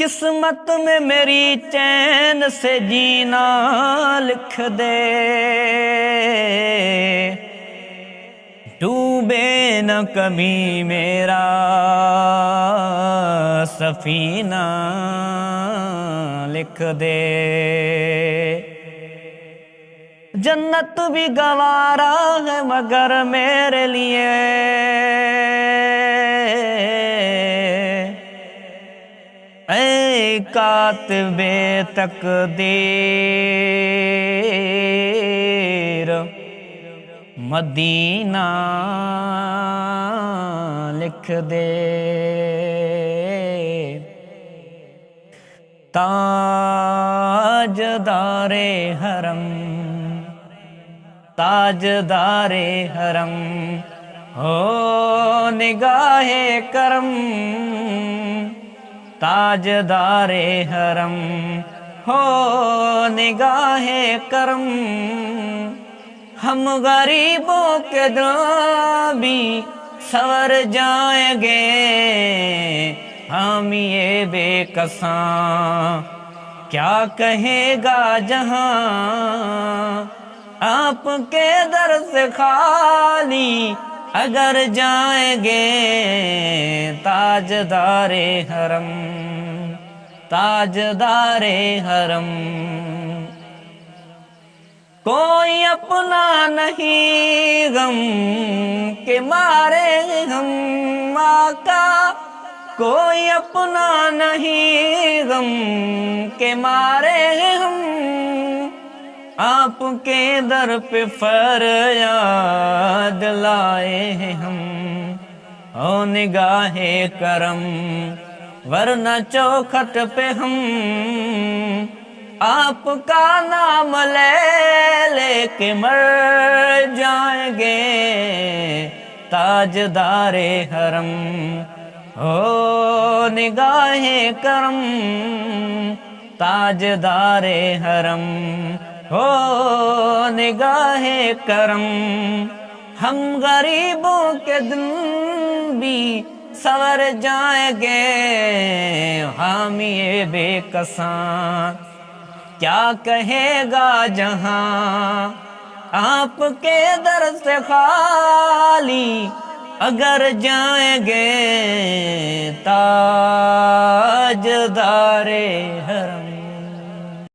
قسمت میں میری چین سے جینا لکھ دے، ڈوبے نہ کبھی میرا سفینہ لکھ دے۔ جنت بھی گوارا ہے مگر میرے لیے، اے کاتب تقدیر مدینہ لکھ دے۔ تاجدار حرم، تاجدار حرم ہو نگاہ کرم، تاجدار حرم ہو نگاہ کرم، ہم غریبوں کے دل بھی سنور جائیں گے، ہم یہ بے کساں کیا کہے گا جہاں، آپ کے در سے خالی اگر جائیں گے، تاجدار حرم، تاجدار حرم۔ کوئی اپنا نہیں غم کے مارے ہم آقا، کوئی اپنا نہیں غم کے مارے ہم، آپ کے در پہ فریاد لائے ہیں ہم، او نگاہ کرم ورنہ چوکھٹ پہ ہم آپ کا نام لے لے کے مر جائیں گے، تاجدار حرم او نگاہ کرم، تاجدار حرم او نگاہ کرم، ہم غریبوں کے دن بھی سنور جائیں گے، حامی بے کساں کیا کہے گا جہاں، آپ کے در سے خالی اگر جائیں گے، تاجدار حرم۔